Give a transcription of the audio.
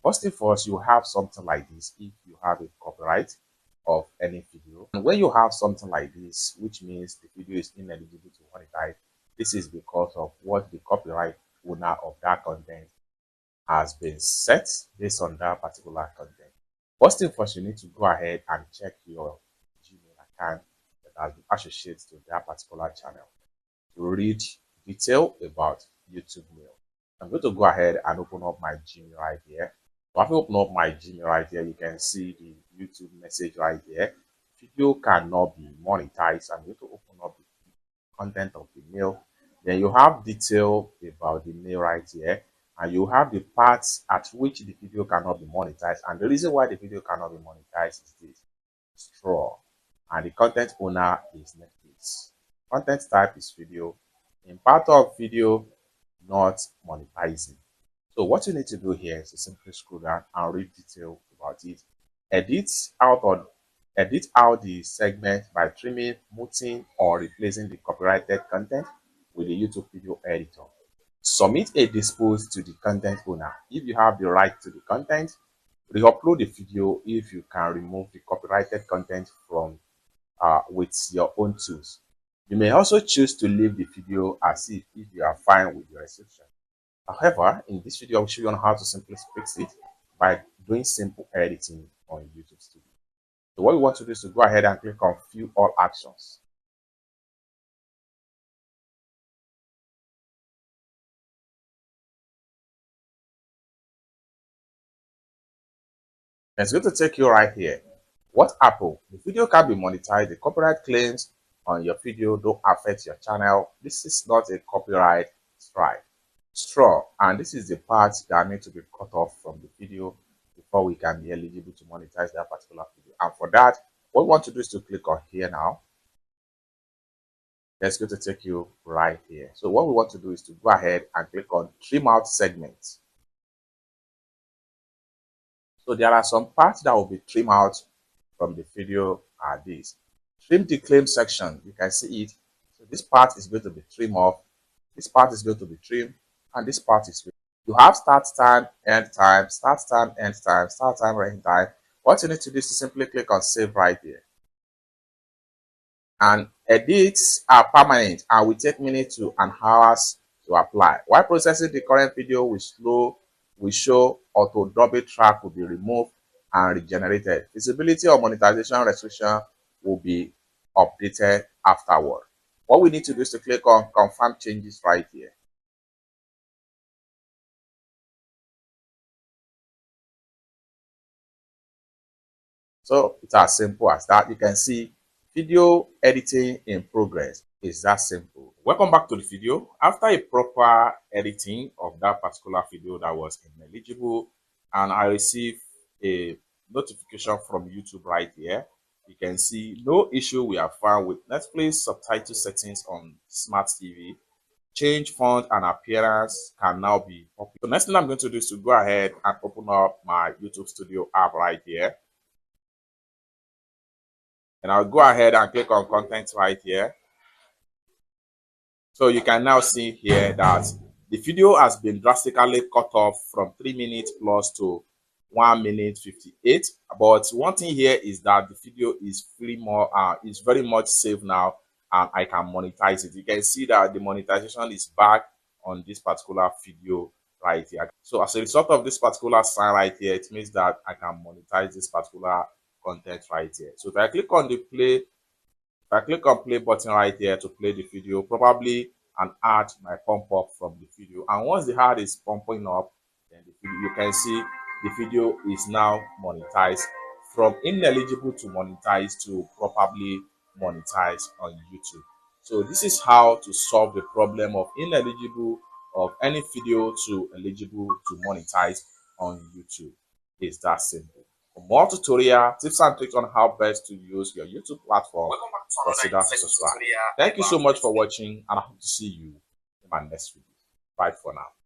First thing first, you have something like this if you have a copyright of any video. And when you have something like this, which means the video is ineligible to monetize, this is because of what the copyright owner of that content has been set based on that particular content. First thing first, you need to go ahead and check your Gmail account that has been associated to that particular channel to read detail about YouTube Mail. I'm going to go ahead and open up my Gmail right here. So if I open up my Gmail right here, you can see the YouTube message right here. Video cannot be monetized. I'm going to open up the content of the mail. Then you have detail about the mail right here, and you have the parts at which the video cannot be monetized. And the reason why the video cannot be monetized is this: straw, and the content owner is Netflix. Content type is video. In part of video, not monetizing. So what you need to do here is to simply scroll down and read detail about it. Edit out the segment by trimming, muting, or replacing the copyrighted content with the YouTube video editor. Submit a dispute to the content owner. If you have the right to the content, re-upload the video if you can remove the copyrighted content from with your own tools. You may also choose to leave the video as if you are fine with your restriction. However, in this video, I'll show you on how to simply fix it by doing simple editing on YouTube Studio. So what we want to do is to go ahead and click on View All Actions. It's going to take you right here. What happened? The video can be monetized. The copyright claims on your video don't affect your channel. This is not a copyright strike. Straw, and this is the part that need to be cut off from the video before we can be eligible to monetize that particular video. And for that, what we want to do is to click on here now. That's going to take you right here. So what we want to do is to go ahead and click on Trim Out Segments. So there are some parts that will be trimmed out from the video are these. Trim the claim section. You can see it. So this part is going to be trimmed off. This part is going to be trimmed. And this part is, you have start time, end time, start time, end time, start time, end time. What you need to do is to simply click on save right here. And edits are permanent and will take minutes to an hours to apply. While processing the current video will show auto double track will be removed and regenerated. Visibility or monetization restriction will be updated afterward. What we need to do is to click on confirm changes right here. So it's as simple as that. You can see video editing in progress. Is that simple. Welcome back to the video. After a proper editing of that particular video that was ineligible, and I received a notification from YouTube right here. You can see no issue we have found with Netflix subtitle settings on smart TV. Change font and appearance can now be popular. So next thing I'm going to do is to go ahead and open up my YouTube Studio app right here. And I'll go ahead and click on content right here. So you can now see here that the video has been drastically cut off from 3 minutes plus to 1 minute 58. But one thing here is that the video is is very much safe now, and I can monetize it. You can see that the monetization is back on this particular video right here. So as a result of this particular sign right here, it means that I can monetize this particular content right here. So if I click on play button right here to play the video, probably an ad might pump up from the video. And once the ad is pumping up, then you can see the video is now monetized, from ineligible to monetize to probably monetize on YouTube. So this is how to solve the problem of ineligible of any video to eligible to monetize on YouTube. It's that simple. For more tutorial tips and tricks on how best to use your YouTube platform, consider subscribe. Thank you so much for watching, and I hope to see you in my next video. Bye for now.